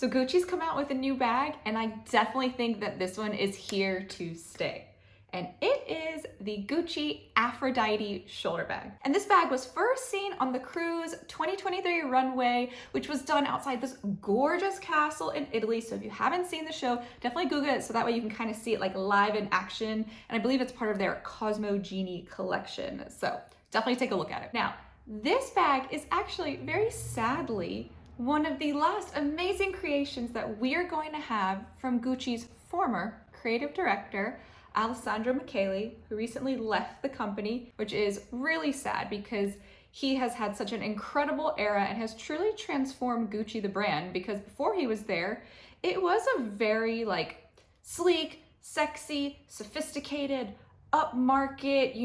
So Gucci's come out with a new bag, and I definitely think that this one is here to stay. And it is the Gucci Aphrodite shoulder bag. And this bag was first seen on the Cruise 2023 runway, which was done outside this gorgeous castle in Italy. So if you haven't seen the show, definitely Google it so that way you can kind of see it like live in action. And I believe it's part of their Cosmo Genie collection. So definitely take a look at it. Now, this bag is actually very sadly one of the last amazing creations that we're going to have from Gucci's former creative director, Alessandro Michele, who recently left the company, which is really sad because he has had such an incredible era and has truly transformed Gucci the brand, because before he was there, it was a very like sleek, sexy, sophisticated, upmarket,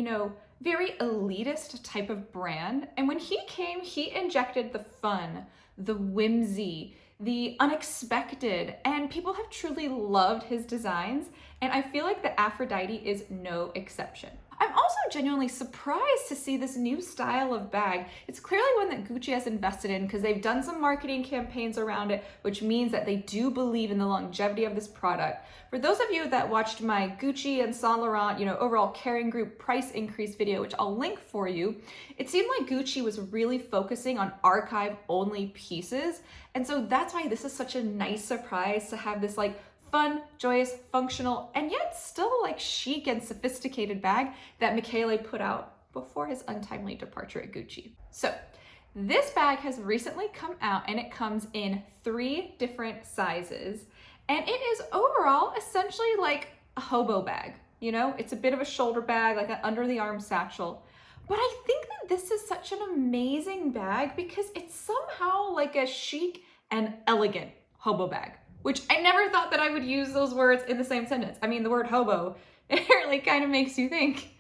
very elitist type of brand. And when he came, he injected the fun, the whimsy, the unexpected, and people have truly loved his designs. And I feel like the Aphrodite is no exception. I'm also genuinely surprised to see this new style of bag. It's clearly one that Gucci has invested in because they've done some marketing campaigns around it, which means that they do believe in the longevity of this product. For those of you that watched my Gucci and Saint Laurent, overall Kering Group price increase video, which I'll link for you, it seemed like Gucci was really focusing on archive-only pieces. And so that's why this is such a nice surprise to have this like fun, joyous, functional, and yet still like chic and sophisticated bag that Michele put out before his untimely departure at Gucci. So this bag has recently come out and it comes in 3 different sizes. And it is overall essentially like a hobo bag. It's a bit of a shoulder bag, like an under the arm satchel. But I think that this is such an amazing bag because it's somehow like a chic and elegant hobo bag, which I never thought that I would use those words in the same sentence. I mean, the word hobo, it really kind of makes you think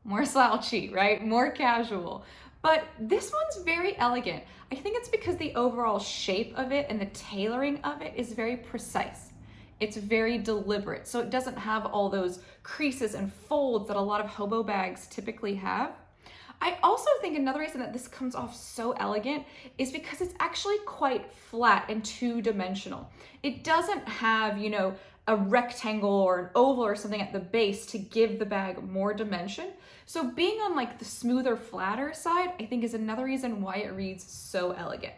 more slouchy, right? More casual. But this one's very elegant. I think it's because the overall shape of it and the tailoring of it is very precise. It's very deliberate. So it doesn't have all those creases and folds that a lot of hobo bags typically have. I also think another reason that this comes off so elegant is because it's actually quite flat and two-dimensional. It doesn't have, a rectangle or an oval or something at the base to give the bag more dimension. So being on like the smoother, flatter side, I think is another reason why it reads so elegant.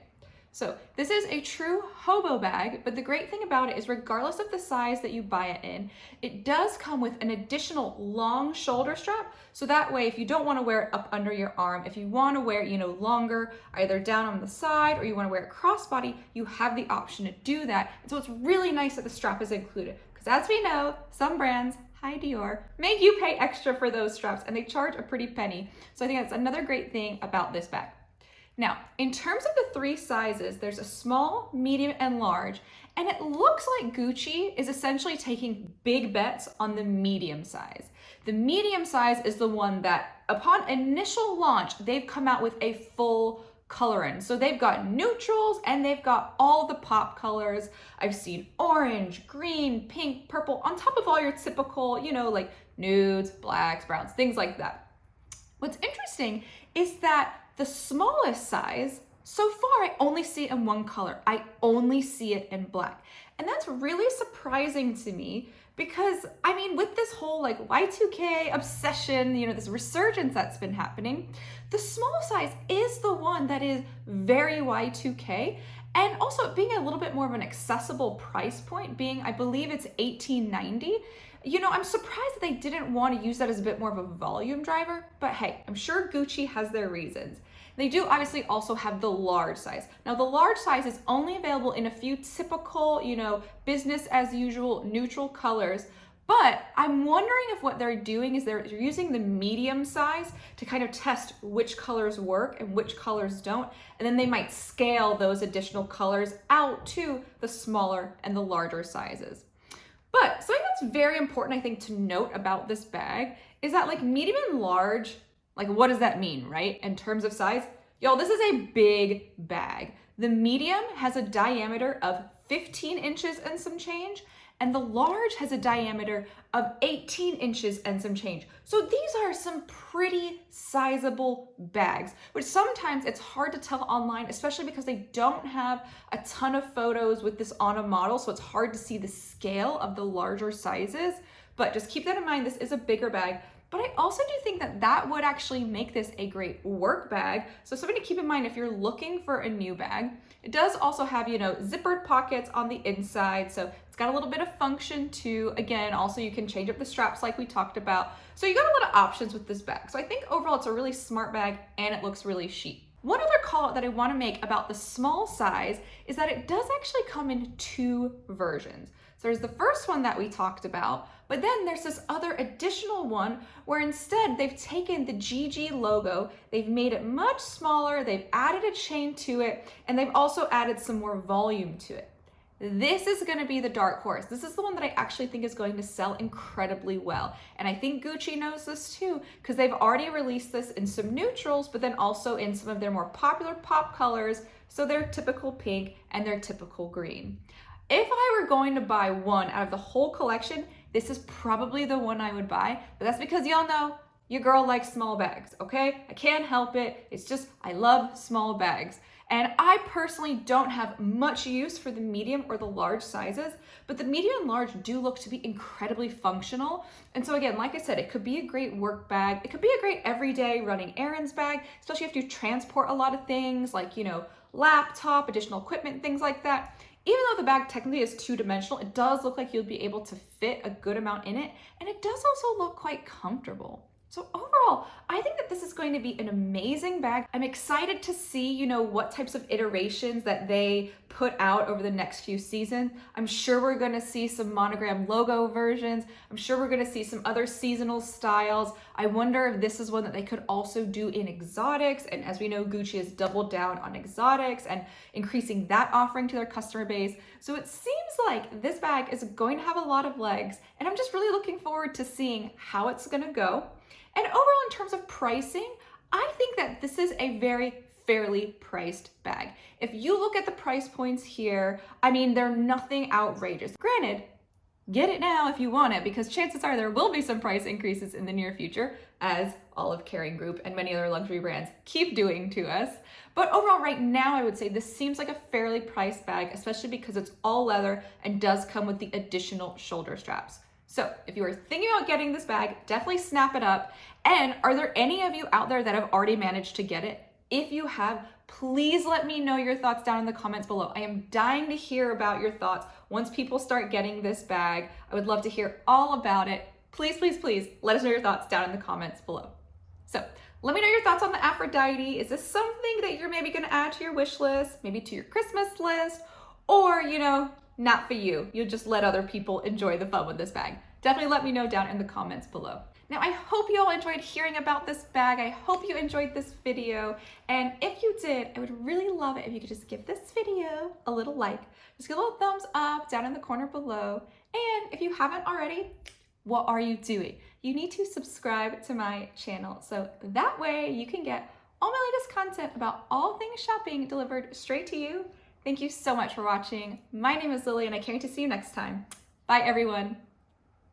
So this is a true hobo bag, but the great thing about it is regardless of the size that you buy it in, it does come with an additional long shoulder strap. So that way, if you don't want to wear it up under your arm, if you want to wear it, longer, either down on the side, or you want to wear it crossbody, you have the option to do that. And so it's really nice that the strap is included, because as we know, some brands, hi Dior, make you pay extra for those straps and they charge a pretty penny. So I think that's another great thing about this bag. Now, in terms of the 3 sizes, there's a small, medium, and large, and it looks like Gucci is essentially taking big bets on the medium size. The medium size is the one that, upon initial launch, they've come out with a full coloring. So they've got neutrals and they've got all the pop colors. I've seen orange, green, pink, purple, on top of all your typical, like nudes, blacks, browns, things like that. What's interesting is that the smallest size, so far I only see it in one color. I only see it in black. And that's really surprising to me because, with this whole like Y2K obsession, this resurgence that's been happening, the small size is the one that is very Y2K. And also being a little bit more of an accessible price point, being, I believe it's $18.90. I'm surprised that they didn't want to use that as a bit more of a volume driver, but hey, I'm sure Gucci has their reasons. They do obviously also have the large size. Now the large size is only available in a few typical, business as usual neutral colors, but I'm wondering if what they're doing is they're using the medium size to kind of test which colors work and which colors don't, and then they might scale those additional colors out to the smaller and the larger sizes. But something that's very important, I think, to note about this bag is that like medium and large, like what does that mean, right? In terms of size, y'all, this is a big bag. The medium has a diameter of 15 inches and some change, and the large has a diameter of 18 inches and some change. So these are some pretty sizable bags, which sometimes it's hard to tell online, especially because they don't have a ton of photos with this on a model, so it's hard to see the scale of the larger sizes. But just keep that in mind, this is a bigger bag. But I also do think that that would actually make this a great work bag. So something to keep in mind if you're looking for a new bag. It does also have, you know, zippered pockets on the inside. So it's got a little bit of function too. Again, also you can change up the straps like we talked about. So you got a lot of options with this bag. So I think overall it's a really smart bag and it looks really chic. One other call out that I want to make about the small size is that it does actually come in two versions. So there's the first one that we talked about, but then there's this other additional one where instead they've taken the GG logo, they've made it much smaller, they've added a chain to it, and they've also added some more volume to it. This is going to be the dark horse. This is the one that I actually think is going to sell incredibly well. And I think Gucci knows this too, because they've already released this in some neutrals, but then also in some of their more popular pop colors. So their typical pink and their typical green. If I were going to buy one out of the whole collection, this is probably the one I would buy, but that's because y'all know your girl likes small bags, okay? I can't help it. It's just, I love small bags. And I personally don't have much use for the medium or the large sizes, but the medium and large do look to be incredibly functional. And so again, like I said, it could be a great work bag. It could be a great everyday running errands bag, especially if you transport a lot of things like, you know, laptop, additional equipment, things like that. Even though the bag technically is two-dimensional, it does look like you'll be able to fit a good amount in it, and it does also look quite comfortable. So overall, I think that this is going to be an amazing bag. I'm excited to see, you know, what types of iterations that they put out over the next few seasons. I'm sure we're going to see some monogram logo versions. I'm sure we're going to see some other seasonal styles. I wonder if this is one that they could also do in exotics. And as we know, Gucci has doubled down on exotics and increasing that offering to their customer base. So it seems like this bag is going to have a lot of legs, and I'm just really looking forward to seeing how it's going to go. And overall, in terms of pricing, I think that this is a very fairly priced bag. If you look at the price points here, I mean, they're nothing outrageous. Granted, get it now if you want it, because chances are there will be some price increases in the near future, as Olive Kering Group and many other luxury brands keep doing to us. But overall, right now, I would say this seems like a fairly priced bag, especially because it's all leather and does come with the additional shoulder straps. So if you are thinking about getting this bag, definitely snap it up. And are there any of you out there that have already managed to get it? If you have, please let me know your thoughts down in the comments below. I am dying to hear about your thoughts once people start getting this bag. I would love to hear all about it. Please, please, please let us know your thoughts down in the comments below. So let me know your thoughts on the Aphrodite. Is this something that you're maybe gonna add to your wish list, maybe to your Christmas list, or, you know, not for you. You'll just let other people enjoy the fun with this bag. Definitely let me know down in the comments below. Now, I hope you all enjoyed hearing about this bag. I hope you enjoyed this video. And if you did, I would really love it if you could just give this video a little like. Just give a little thumbs up down in the corner below. And if you haven't already, what are you doing? You need to subscribe to my channel. So that way you can get all my latest content about all things shopping delivered straight to you. Thank you so much for watching. My name is Lily and I can't wait to see you next time. Bye everyone.